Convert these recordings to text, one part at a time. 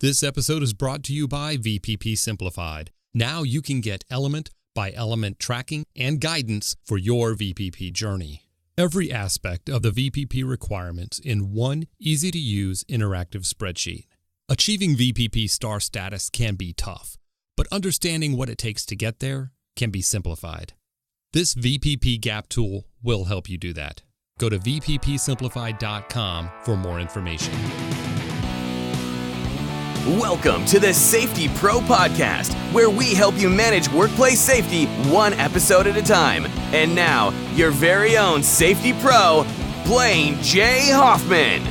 This episode is brought to you by VPP Simplified. Now you can get element by element tracking and guidance for your VPP journey. Every aspect of the VPP requirements in one easy-to-use interactive spreadsheet. Achieving VPP star status can be tough, but understanding what it takes to get there can be simplified. This VPP Gap tool will help you do that. Go to vppsimplified.com for more information. Welcome to the Safety Pro Podcast, where we help you manage workplace safety one episode at a time. And now, your very own Safety Pro, Blaine J. Hoffman.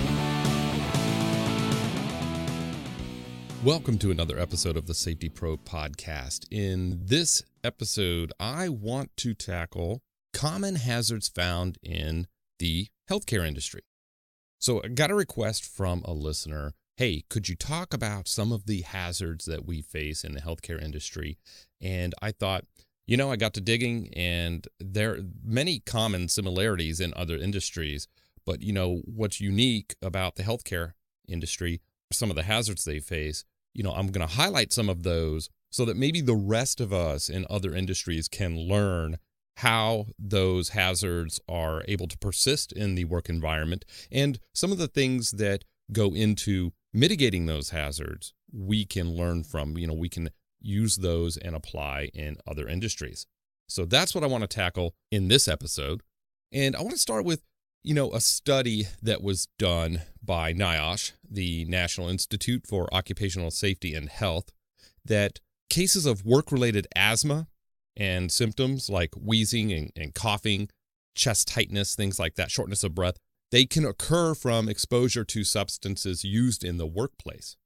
Welcome to another episode of the Safety Pro Podcast. In this episode, I want to tackle common hazards found in the healthcare industry. So I got a request from a listener. Hey, could you talk about some of the hazards that we face in the healthcare industry? And I thought, I got to digging, and there are many common similarities in other industries. But, what's unique about the healthcare industry, some of the hazards they face, I'm going to highlight some of those so that maybe the rest of us in other industries can learn how those hazards are able to persist in the work environment, and some of the things that go into mitigating those hazards we can learn from. We can use those and apply in other industries. So that's what I want to tackle in this episode. And I want to start with, a study that was done by NIOSH, the National Institute for Occupational Safety and Health, that cases of work-related asthma and symptoms like wheezing and coughing, chest tightness, things like that, shortness of breath, they can occur from exposure to substances used in the workplace.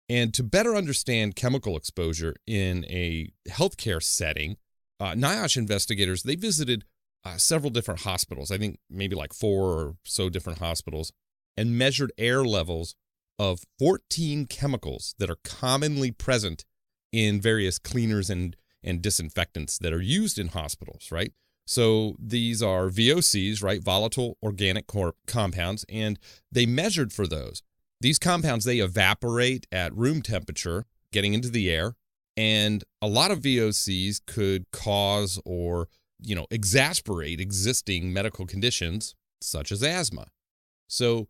And to better understand chemical exposure in a healthcare setting, NIOSH investigators, they visited several different hospitals, I think maybe like 4 or so different hospitals, and measured air levels of 14 chemicals that are commonly present in various cleaners and disinfectants that are used in hospitals, right? So these are VOCs, right? Volatile organic compounds, and they measured for those. These compounds, they evaporate at room temperature, getting into the air, and a lot of VOCs could cause or, exacerbate existing medical conditions such as asthma. So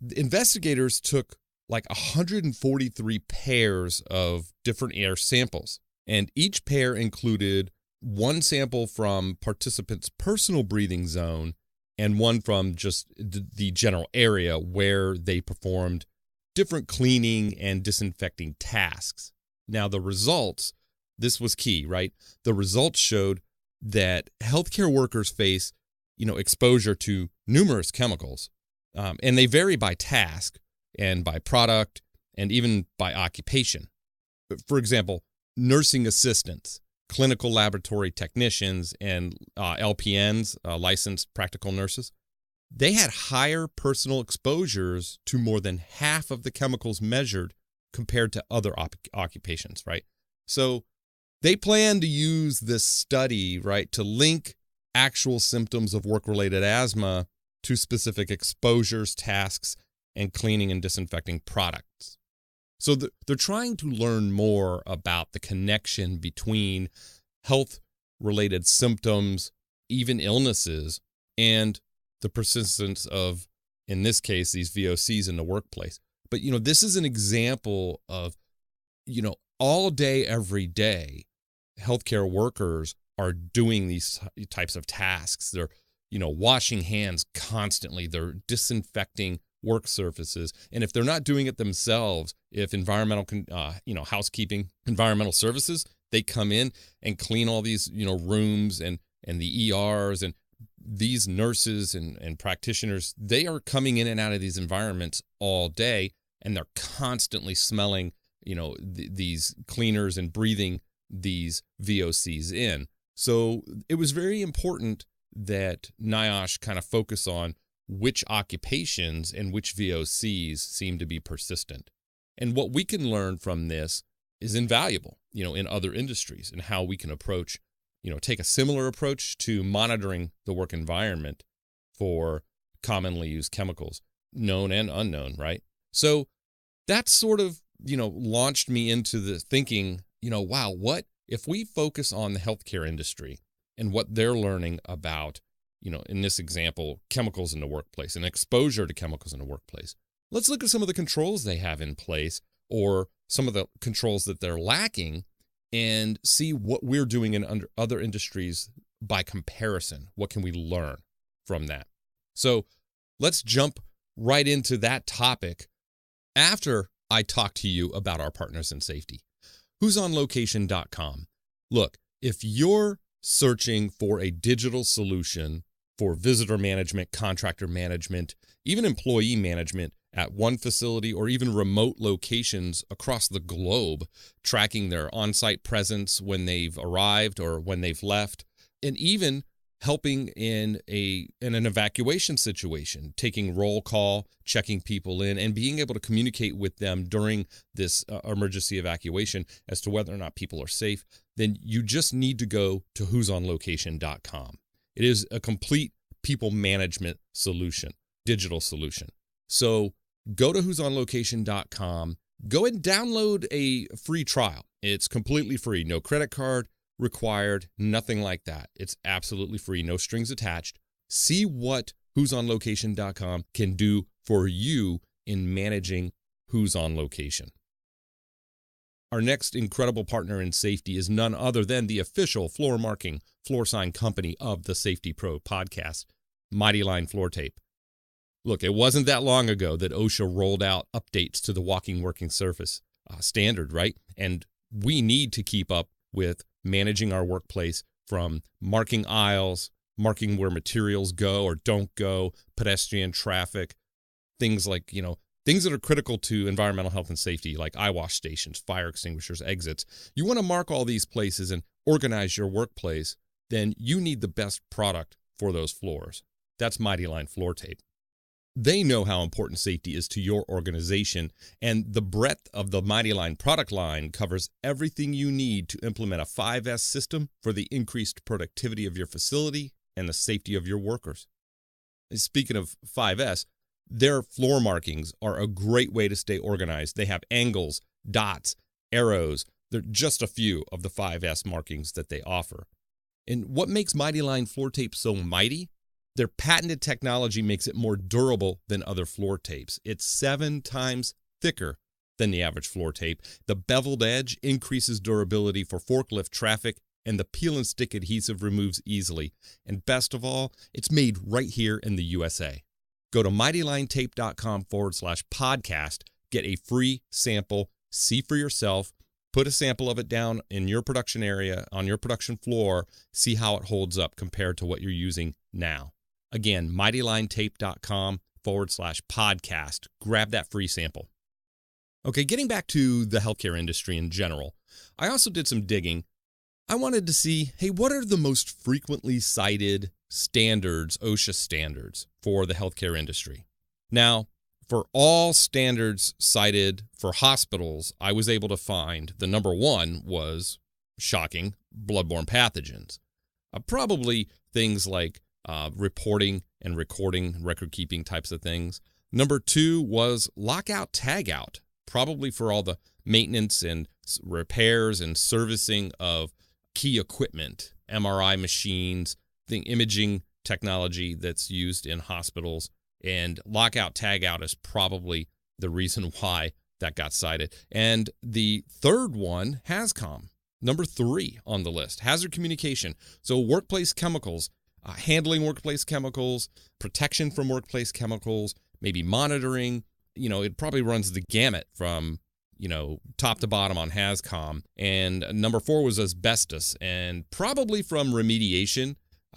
the investigators took like 143 pairs of different air samples, and each pair included one sample from participants' personal breathing zone and one from just the general area where they performed different cleaning and disinfecting tasks. Now, the results, this was key, right? The results showed that healthcare workers face, exposure to numerous chemicals, and they vary by task and by product and even by occupation. For example, nursing assistants, clinical laboratory technicians, and LPNs, licensed practical nurses, they had higher personal exposures to more than half of the chemicals measured compared to other occupations, right? So they plan to use this study, right, to link actual symptoms of work-related asthma to specific exposures, tasks, and cleaning and disinfecting products. So they're trying to learn more about the connection between health-related symptoms, even illnesses, and the persistence of, in this case, these VOCs in the workplace. But, this is an example of, all day, every day, healthcare workers are doing these types of tasks. They're, washing hands constantly. They're disinfecting work surfaces. And if they're not doing it themselves, if environmental, housekeeping, environmental services, they come in and clean all these, rooms and the ERs, and these nurses and practitioners, they are coming in and out of these environments all day, and they're constantly smelling, these cleaners and breathing these VOCs in. So it was very important that NIOSH kind of focus on which occupations and which VOCs seem to be persistent. And what we can learn from this is invaluable, in other industries, and how we can approach, take a similar approach to monitoring the work environment for commonly used chemicals, known and unknown, right? So that's sort of launched me into the thinking, wow, what if we focus on the healthcare industry and what they're learning about, in this example, chemicals in the workplace and exposure to chemicals in the workplace. Let's look at some of the controls they have in place or some of the controls that they're lacking and see what we're doing in other industries by comparison. What can we learn from that? So let's jump right into that topic after I talk to you about our partners in safety. who'sonlocation.com. Look, if you're searching for a digital solution for visitor management, contractor management, even employee management at one facility or even remote locations across the globe, tracking their on-site presence when they've arrived or when they've left, and even helping in an evacuation situation, taking roll call, checking people in, and being able to communicate with them during this emergency evacuation as to whether or not people are safe, then you just need to go to who'sonlocation.com. It is a complete people management solution, digital solution. So go to who'sonlocation.com, go and download a free trial. It's completely free, no credit card required, nothing like that. It's absolutely free, no strings attached. See what who'sonlocation.com can do for you in managing Who's on Location. Our next incredible partner in safety is none other than the official floor marking, floor sign company of the Safety Pro podcast, Mighty Line Floor Tape. Look, it wasn't that long ago that OSHA rolled out updates to the walking working surface standard, right? And we need to keep up with managing our workplace from marking aisles, marking where materials go or don't go, pedestrian traffic, things like, things that are critical to environmental health and safety, like eye wash stations, fire extinguishers, exits. You want to mark all these places and organize your workplace, then you need the best product for those floors. That's Mighty Line Floor Tape. They know how important safety is to your organization, and the breadth of the Mighty Line product line covers everything you need to implement a 5S system for the increased productivity of your facility and the safety of your workers. And speaking of 5S, their floor markings are a great way to stay organized. They have angles, dots, arrows. They're just a few of the 5S markings that they offer. And what makes Mighty Line Floor Tape so mighty? Their patented technology makes it more durable than other floor tapes. It's 7 times thicker than the average floor tape. The beveled edge increases durability for forklift traffic, and the peel and stick adhesive removes easily. And best of all, it's made right here in the USA. Go to mightylinetape.com/podcast, get a free sample, see for yourself, put a sample of it down in your production area, on your production floor, see how it holds up compared to what you're using now. Again, mightylinetape.com/podcast. Grab that free sample. Okay, getting back to the healthcare industry in general, I also did some digging. I wanted to see, hey, what are the most frequently cited standards, OSHA standards, for the healthcare industry? Now, for all standards cited for hospitals, I was able to find the number one was, shocking, bloodborne pathogens. Probably things like reporting and recording, record-keeping types of things. Number 2 was lockout, tagout, probably for all the maintenance and repairs and servicing of key equipment, MRI machines, the imaging technology that's used in hospitals. And lockout, tagout is probably the reason why that got cited. And the third one, HAZCOM, number 3 on the list, hazard communication. So workplace chemicals, handling workplace chemicals, protection from workplace chemicals, maybe monitoring. It probably runs the gamut from, top to bottom on HAZCOM. And number 4 was asbestos. And probably from remediation,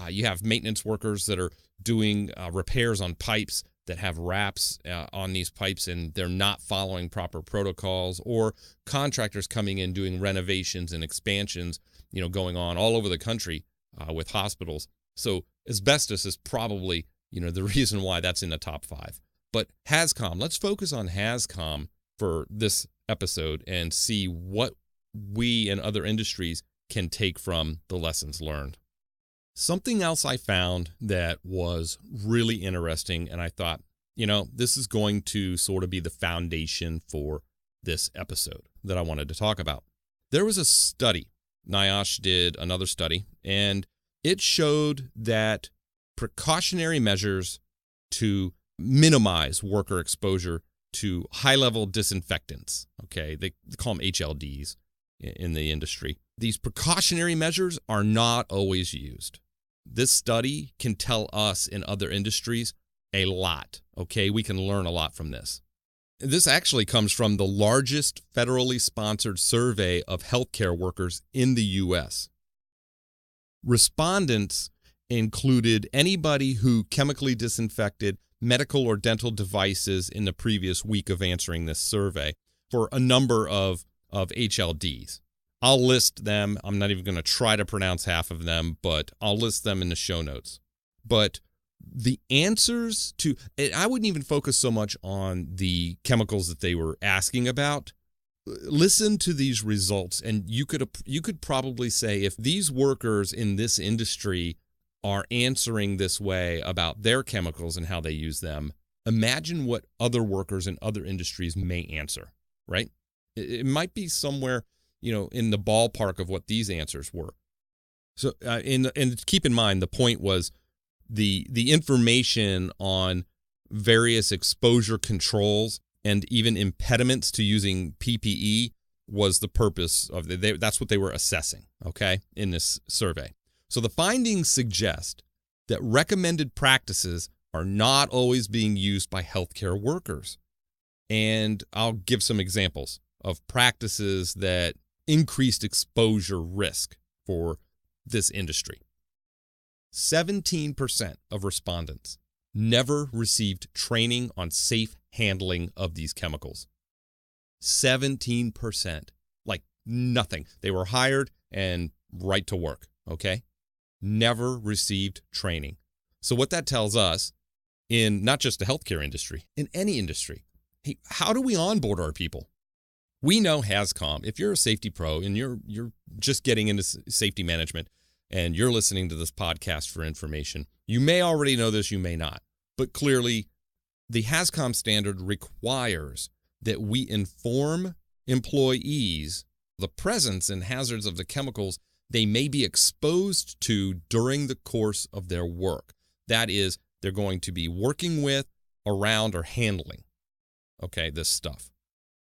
you have maintenance workers that are doing repairs on pipes that have wraps on these pipes and they're not following proper protocols, or contractors coming in doing renovations and expansions, going on all over the country with hospitals. So asbestos is probably, the reason why that's in the top 5. But HAZCOM, let's focus on HAZCOM for this episode and see what we and other industries can take from the lessons learned. Something else I found that was really interesting, and I thought, this is going to sort of be the foundation for this episode that I wanted to talk about. There was a study, NIOSH did another study, and it showed that precautionary measures to minimize worker exposure to high-level disinfectants, okay, they call them HLDs in the industry. These precautionary measures are not always used. This study can tell us in other industries a lot, okay? We can learn a lot from this. This actually comes from the largest federally sponsored survey of healthcare workers in the U.S. Respondents included anybody who chemically disinfected medical or dental devices in the previous week of answering this survey for a number of HLDs. I'll list them. I'm not even going to try to pronounce half of them, but I'll list them in the show notes. But the answers to, I wouldn't even focus so much on the chemicals that they were asking about. Listen to these results, and you could probably say if these workers in this industry are answering this way about their chemicals and how they use them, imagine what other workers in other industries may answer, right? It might be somewhere, in the ballpark of what these answers were. So, and keep in mind, the point was the information on various exposure controls and even impediments to using PPE was the purpose of that's what they were assessing, okay, in this survey. So the findings suggest that recommended practices are not always being used by healthcare workers. And I'll give some examples of practices that increased exposure risk for this industry. 17% of respondents never received training on safe handling of these chemicals. 17%, like nothing. They were hired and right to work, okay? Never received training. So what that tells us, in not just the healthcare industry, in any industry, hey, how do we onboard our people? We know HazCom, if you're a safety pro and you're just getting into safety management, and you're listening to this podcast for information, you may already know this, you may not. But clearly, the HazCom standard requires that we inform employees the presence and hazards of the chemicals they may be exposed to during the course of their work. That is, they're going to be working with, around, or handling, okay, this stuff.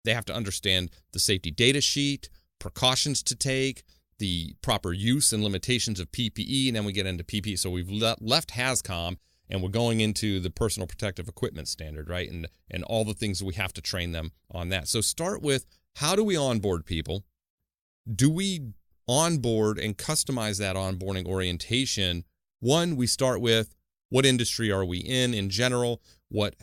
They have to understand the safety data sheet, precautions to take, the proper use and limitations of PPE, and then we get into PPE. So we've left HazCom, and we're going into the personal protective equipment standard, right? And all the things that we have to train them on that. So start with, how do we onboard people? Do we onboard and customize that onboarding orientation? One, we start with, what industry are we in general? What,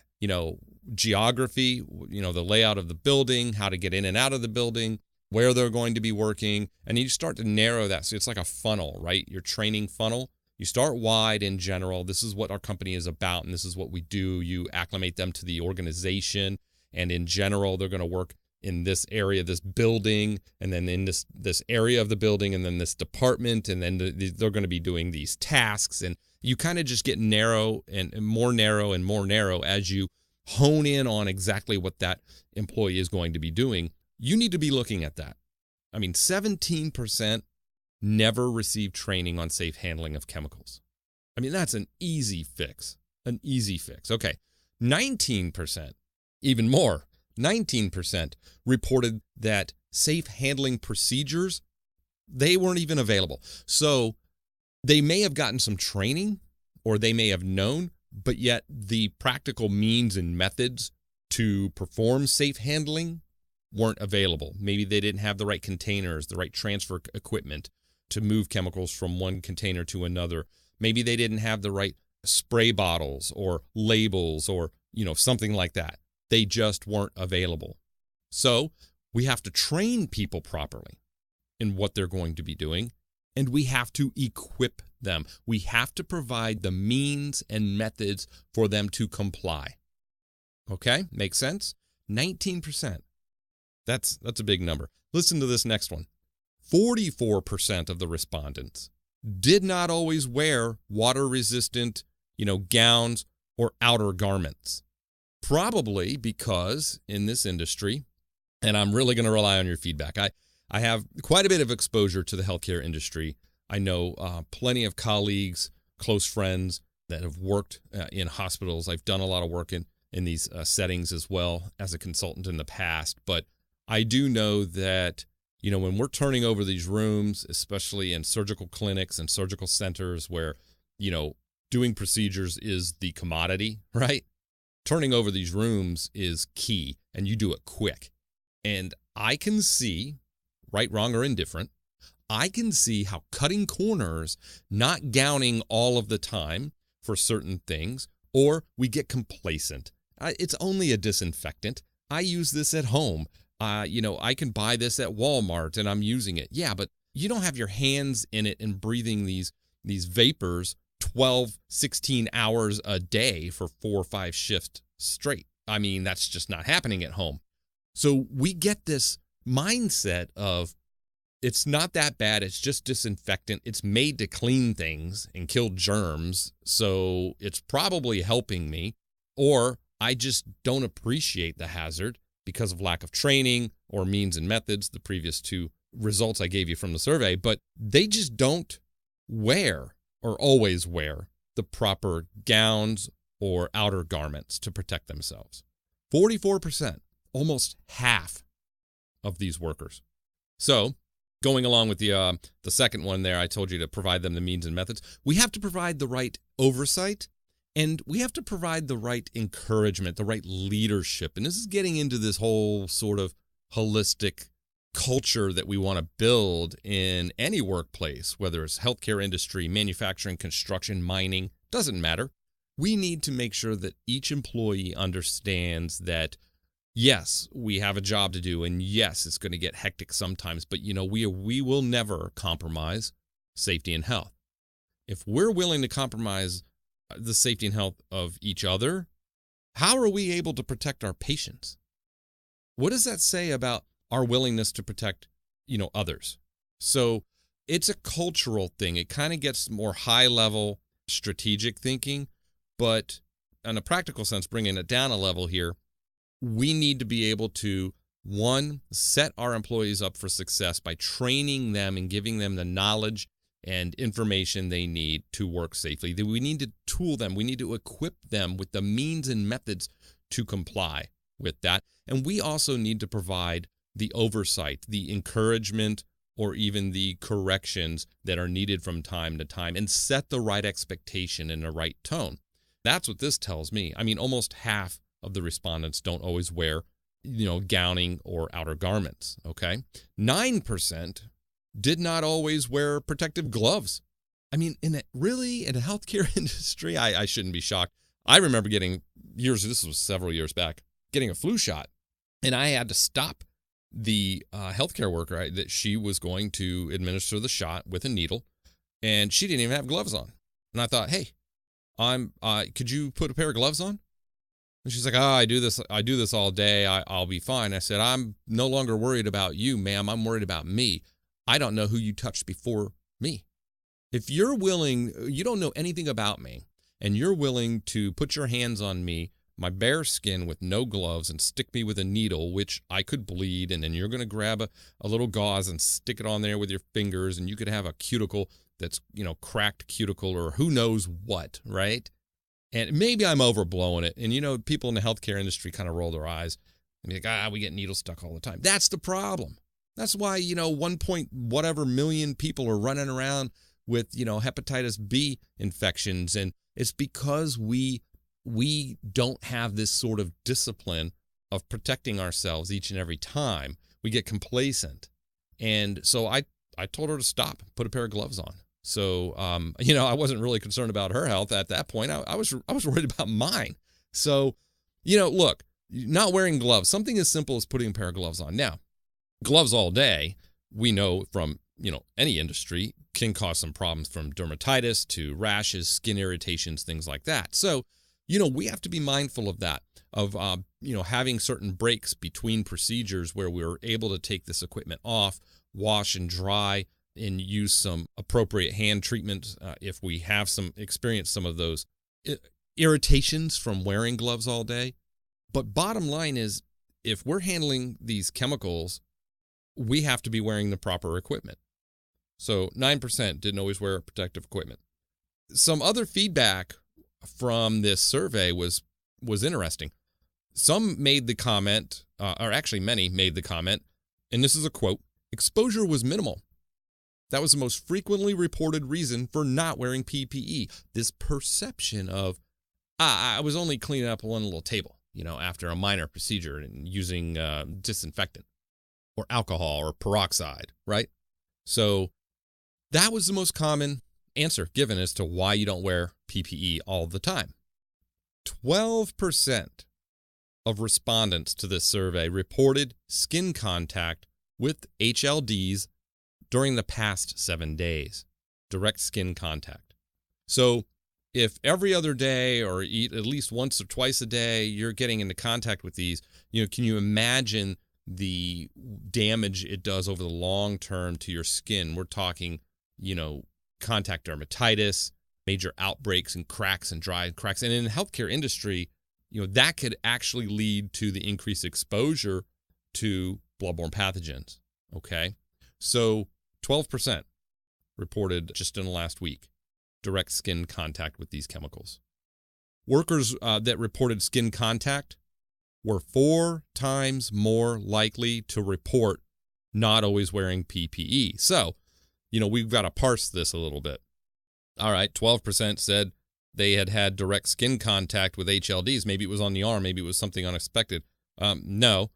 geography, the layout of the building, how to get in and out of the building, where they're going to be working, and you start to narrow that. So it's like a funnel, right? Your training funnel. You start wide in general. This is what our company is about, and this is what we do. You acclimate them to the organization, and in general, they're going to work in this area, this building, and then in this area of the building, and then this department, and then they're going to be doing these tasks. And you kind of just get narrow and more narrow and more narrow as you hone in on exactly what that employee is going to be doing. You need to be looking at that. 17% never received training on safe handling of chemicals. That's an easy fix. Okay. 19%, even more, 19% reported that safe handling procedures, they weren't even available. So they may have gotten some training, or they may have known, but yet the practical means and methods to perform safe handling weren't available. Maybe they didn't have the right containers, the right transfer equipment to move chemicals from one container to another. Maybe they didn't have the right spray bottles or labels or, something like that. They just weren't available. So we have to train people properly in what they're going to be doing, and we have to equip them. We have to provide the means and methods for them to comply. Okay, makes sense? 19%. That's a big number. Listen to this next one. 44% of the respondents did not always wear water-resistant, gowns or outer garments. Probably because in this industry, and I'm really going to rely on your feedback. I have quite a bit of exposure to the healthcare industry. I know plenty of colleagues, close friends that have worked in hospitals. I've done a lot of work in these settings as well as a consultant in the past. But I do know that, when we're turning over these rooms, especially in surgical clinics and surgical centers where, doing procedures is the commodity, right? Turning over these rooms is key, and you do it quick. And I can see, right, wrong, or indifferent, I can see how cutting corners, not gowning all of the time for certain things, or we get complacent. It's only a disinfectant. I use this at home. I can buy this at Walmart and I'm using it. Yeah, but you don't have your hands in it and breathing these vapors 12, 16 hours a day for 4 or 5 shifts straight. I mean, that's just not happening at home. So we get this mindset of, it's not that bad. It's just disinfectant. It's made to clean things and kill germs. So it's probably helping me. Or I just don't appreciate the hazard because of lack of training or means and methods, the previous 2 results I gave you from the survey. But they just don't wear or always wear the proper gowns or outer garments to protect themselves. 44%, almost half of these workers. So, going along with the second one there, I told you to provide them the means and methods. We have to provide the right oversight, and we have to provide the right encouragement, the right leadership. And this is getting into this whole sort of holistic culture that we want to build in any workplace, whether it's healthcare industry, manufacturing, construction, mining, doesn't matter. We need to make sure that each employee understands that, yes, we have a job to do, and yes, it's going to get hectic sometimes, but we will never compromise safety and health. If we're willing to compromise the safety and health of each other, how are we able to protect our patients? What does that say about our willingness to protect, others? So it's a cultural thing. It kind of gets more high-level strategic thinking, but in a practical sense, bringing it down a level here, we need to be able to, 1, set our employees up for success by training them and giving them the knowledge and information they need to work safely. We need to tool them. We need to equip them with the means and methods to comply with that. And we also need to provide the oversight, the encouragement, or even the corrections that are needed from time to time, and set the right expectation and the right tone. That's what this tells me. I mean, almost half of the respondents don't always wear, gowning or outer garments, okay? 9% did not always wear protective gloves. I mean, in the healthcare industry, I shouldn't be shocked. I remember this was several years back, getting a flu shot, and I had to stop the healthcare worker that she was going to administer the shot with a needle, and she didn't even have gloves on. And I thought, hey, could you put a pair of gloves on? And she's like, I do this all day. I'll be fine. I said, I'm no longer worried about you, ma'am. I'm worried about me. I don't know who you touched before me. If you're willing, you don't know anything about me, and you're willing to put your hands on me, my bare skin with no gloves, and stick me with a needle, which I could bleed, and then you're going to grab a little gauze and stick it on there with your fingers, and you could have a cuticle that's, cracked cuticle or who knows what, right? And maybe I'm overblowing it. And, people in the healthcare industry kind of roll their eyes and be like, we get needles stuck all the time. That's the problem. That's why, 1 point whatever million people are running around with, hepatitis B infections. And it's because we don't have this sort of discipline of protecting ourselves each and every time. We get complacent. And so I told her to stop, put a pair of gloves on. So, I wasn't really concerned about her health at that point. I was worried about mine. So, look, not wearing gloves, something as simple as putting a pair of gloves on. Now, gloves all day, we know from, any industry can cause some problems, from dermatitis to rashes, skin irritations, things like that. So, we have to be mindful of that, of, having certain breaks between procedures where we're able to take this equipment off, wash and dry, and use some appropriate hand treatment if we have experienced some of those irritations from wearing gloves all day. But bottom line is, if we're handling these chemicals, we have to be wearing the proper equipment. So 9% didn't always wear protective equipment. Some other feedback from this survey was interesting. Some made the comment, or actually many made the comment, and this is a quote, exposure was minimal. That was the most frequently reported reason for not wearing PPE. This perception of, I was only cleaning up one little table, after a minor procedure and using disinfectant or alcohol or peroxide, right? So that was the most common answer given as to why you don't wear PPE all the time. 12% of respondents to this survey reported skin contact with HLDs during the past 7 days, direct skin contact. So if every other day or eat at least once or twice a day, you're getting into contact with these, can you imagine the damage it does over the long term to your skin? We're talking, contact dermatitis, major outbreaks and cracks and dry cracks. And in the healthcare industry, that could actually lead to the increased exposure to bloodborne pathogens. Okay. So 12% reported just in the last week direct skin contact with these chemicals. Workers that reported skin contact were 4 times more likely to report not always wearing PPE. So, we've got to parse this a little bit. All right, 12% said they had direct skin contact with HLDs. Maybe it was on the arm. Maybe it was something unexpected. No.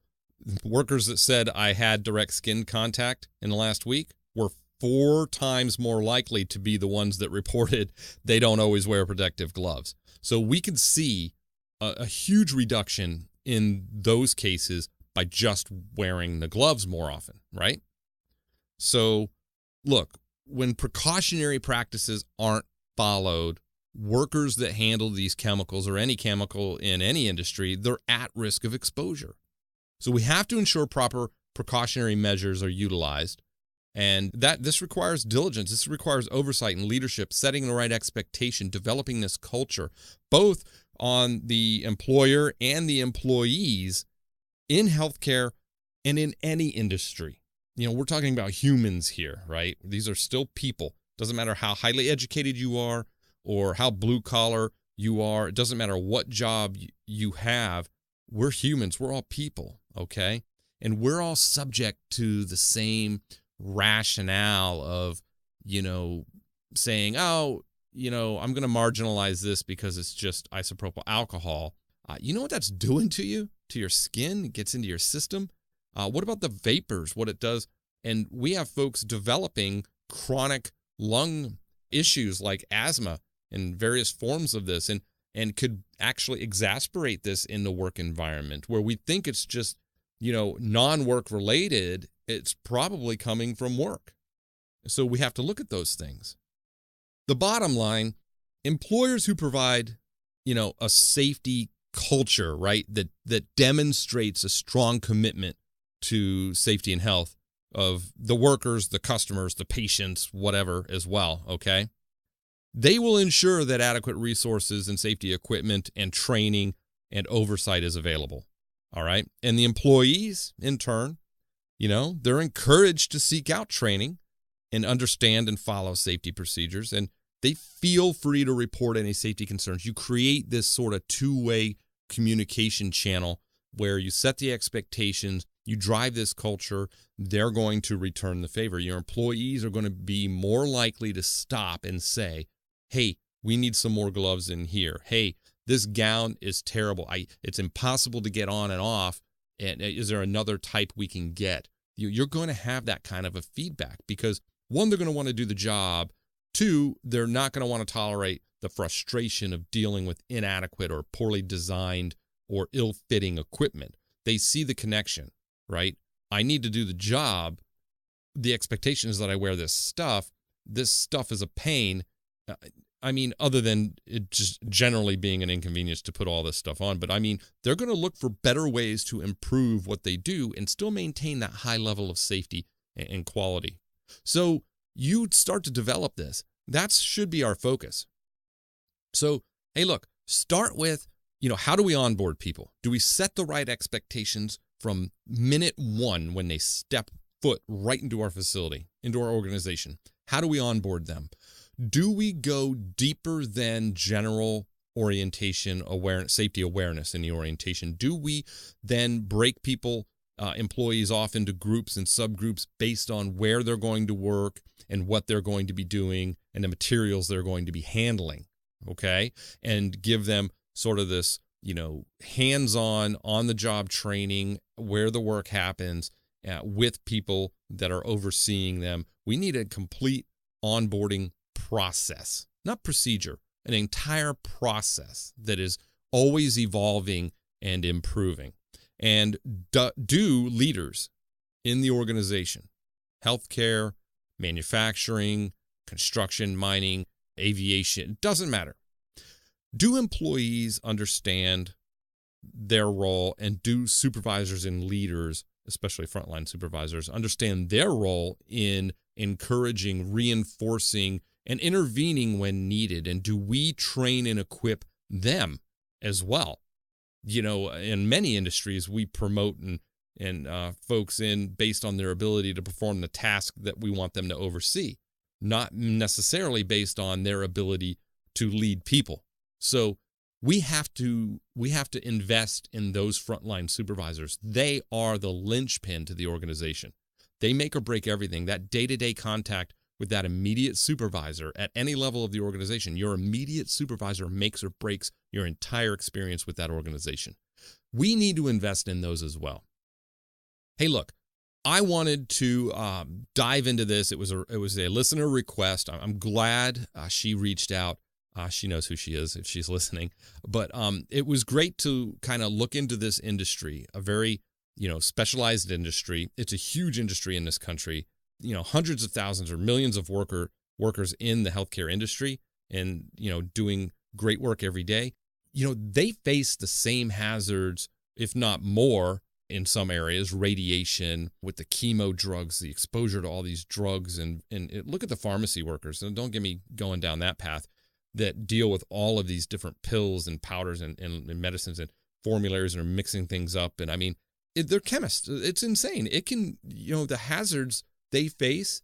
Workers that said I had direct skin contact in the last week were 4 times more likely to be the ones that reported they don't always wear protective gloves. So we can see a huge reduction in those cases by just wearing the gloves more often, right? So look, when precautionary practices aren't followed, workers that handle these chemicals or any chemical in any industry, they're at risk of exposure. So we have to ensure proper precautionary measures are utilized. And this requires diligence. This requires oversight and leadership, setting the right expectation, developing this culture, both on the employer and the employees in healthcare and in any industry. We're talking about humans here, right? These are still people. Doesn't matter how highly educated you are or how blue collar you are. It doesn't matter what job you have. We're humans. We're all people, okay? And we're all subject to the same rationale of, saying, I'm going to marginalize this because it's just isopropyl alcohol. You know what that's doing to you, to your skin? It gets into your system. What about the vapors, what it does? And we have folks developing chronic lung issues like asthma and various forms of this, and could actually exacerbate this in the work environment where we think it's just, non-work related. It's probably coming from work. So we have to look at those things. The bottom line, employers who provide, a safety culture, right, that demonstrates a strong commitment to safety and health of the workers, the customers, the patients, whatever as well, okay? They will ensure that adequate resources and safety equipment and training and oversight is available, all right? And the employees, in turn, they're encouraged to seek out training and understand and follow safety procedures, and they feel free to report any safety concerns. You create this sort of two-way communication channel where you set the expectations, you drive this culture, they're going to return the favor. Your employees are going to be more likely to stop and say, hey, we need some more gloves in here. Hey, this gown is terrible. It's impossible to get on and off. And is there another type we can get? You're going to have that kind of a feedback because, one, they're going to want to do the job. 2, they're not going to want to tolerate the frustration of dealing with inadequate or poorly designed or ill-fitting equipment. They see the connection, right? I need to do the job. The expectation is that I wear this stuff. This stuff is a pain. Other than it just generally being an inconvenience to put all this stuff on. But they're going to look for better ways to improve what they do and still maintain that high level of safety and quality. So you start to develop this. That should be our focus. So, hey, look, start with, how do we onboard people? Do we set the right expectations from minute one when they step foot right into our facility, into our organization? How do we onboard them? Do we go deeper than general orientation awareness, safety awareness in the orientation? Do we then break people, employees off into groups and subgroups based on where they're going to work and what they're going to be doing and the materials they're going to be handling, okay? And give them sort of this, hands-on, on-the-job training where the work happens with people that are overseeing them. We need a complete onboarding process, not procedure, an entire process that is always evolving and improving. And do leaders in the organization, healthcare, manufacturing, construction, mining, aviation, doesn't matter. Do employees understand their role, and do supervisors and leaders, especially frontline supervisors, understand their role in encouraging, reinforcing, and intervening when needed? And do we train and equip them as well? In many industries, we promote and folks in based on their ability to perform the task that we want them to oversee, not necessarily based on their ability to lead people. So we have to invest in those frontline supervisors. They are the linchpin to the organization. They make or break everything. That day-to-day contact with that immediate supervisor at any level of the organization. Your immediate supervisor makes or breaks your entire experience with that organization. We need to invest in those as well. Hey, look, I wanted to dive into this. It was a listener request. I'm glad she reached out. She knows who she is if she's listening. But it was great to kind of look into this industry, a very specialized industry. It's a huge industry in this country. Hundreds of thousands or millions of workers in the healthcare industry, and doing great work every day. They face the same hazards, if not more, in some areas. Radiation with the chemo drugs, the exposure to all these drugs, and look at the pharmacy workers. And don't get me going down that path, that deal with all of these different pills and powders and medicines and formularies and are mixing things up. And I mean, they're chemists. It's insane. It can, the hazards they face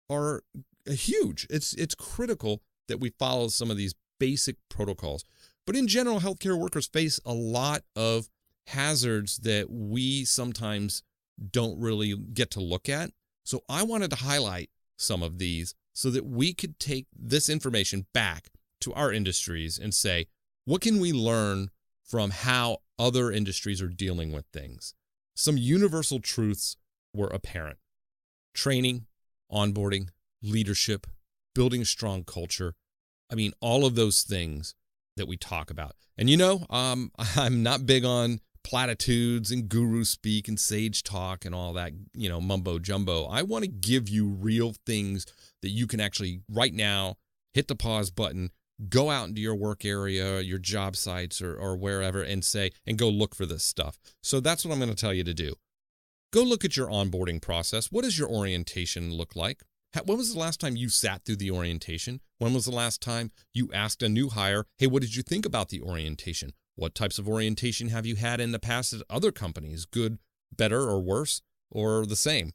are huge. It's critical that we follow some of these basic protocols. But in general, healthcare workers face a lot of hazards that we sometimes don't really get to look at. So I wanted to highlight some of these so that we could take this information back to our industries and say, what can we learn from how other industries are dealing with things? Some universal truths were apparent. Training, onboarding, leadership, building a strong culture. I mean, all of those things that we talk about. And I'm not big on platitudes and guru speak and sage talk and all that, mumbo jumbo. I want to give you real things that you can actually right now hit the pause button, go out into your work area, your job sites or wherever and go look for this stuff. So that's what I'm going to tell you to do. Go look at your onboarding process. What does your orientation look like? When was the last time you sat through the orientation? When was the last time you asked a new hire, hey, what did you think about the orientation? What types of orientation have you had in the past at other companies? Good, better, or worse, or the same?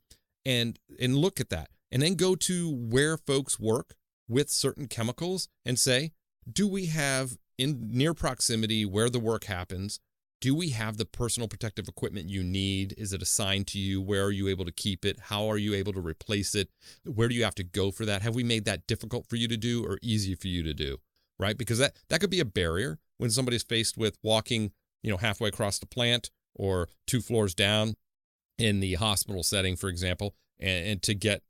And look at that. And then go to where folks work with certain chemicals and say, do we have in near proximity where the work happens? Do we have the personal protective equipment you need? Is it assigned to you? Where are you able to keep it? How are you able to replace it? Where do you have to go for that? Have we made that difficult for you to do or easy for you to do? Right? Because that could be a barrier when somebody's faced with walking, halfway across the plant or 2 floors down in the hospital setting, for example, and to get,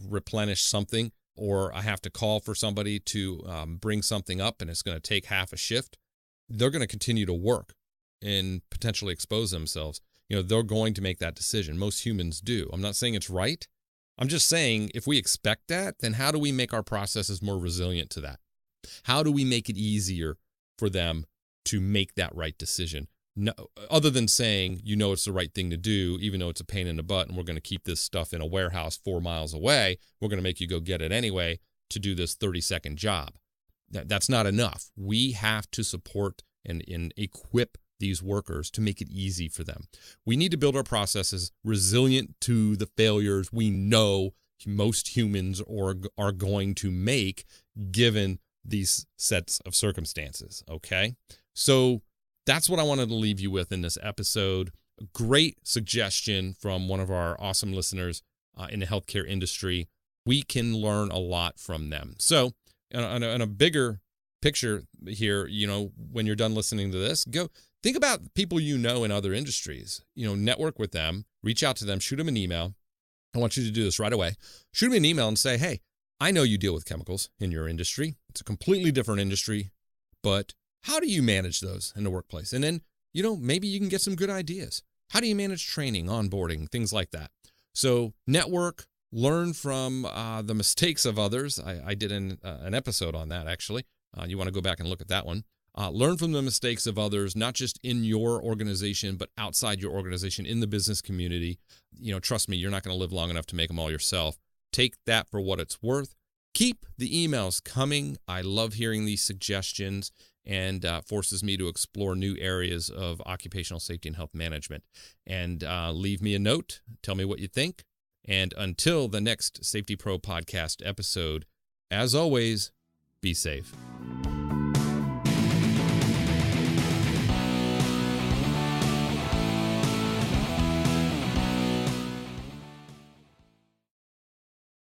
replenish something, or I have to call for somebody to bring something up and it's going to take half a shift. They're going to continue to work and potentially expose themselves. They're going to make that decision. Most humans do. I'm not saying it's right. I'm just saying if we expect that, then how do we make our processes more resilient to that? How do we make it easier for them to make that right decision? No, other than saying, it's the right thing to do, even though it's a pain in the butt and we're going to keep this stuff in a warehouse 4 miles away, we're going to make you go get it anyway to do this 30-second job. That's not enough. We have to support and equip these workers to make it easy for them. We need to build our processes resilient to the failures we know most humans are going to make given these sets of circumstances, okay? So that's what I wanted to leave you with in this episode. A great suggestion from one of our awesome listeners in the healthcare industry. We can learn a lot from them. So on a bigger picture here, when you're done listening to this, go think about people in other industries. Network with them, reach out to them, shoot them an email. I want you to do this right away. Shoot me an email and say, hey, I know you deal with chemicals in your industry. It's a completely different industry, but how do you manage those in the workplace? And then, maybe you can get some good ideas. How do you manage training, onboarding, things like that? So network, learn from the mistakes of others. I did an episode on that, actually. You want to go back and look at that one. Learn from the mistakes of others, not just in your organization, but outside your organization, in the business community. Trust me, you're not going to live long enough to make them all yourself. Take that for what it's worth. Keep the emails coming. I love hearing these suggestions and forces me to explore new areas of occupational safety and health management. And leave me a note. Tell me what you think. And until the next Safety Pro podcast episode, as always, be safe.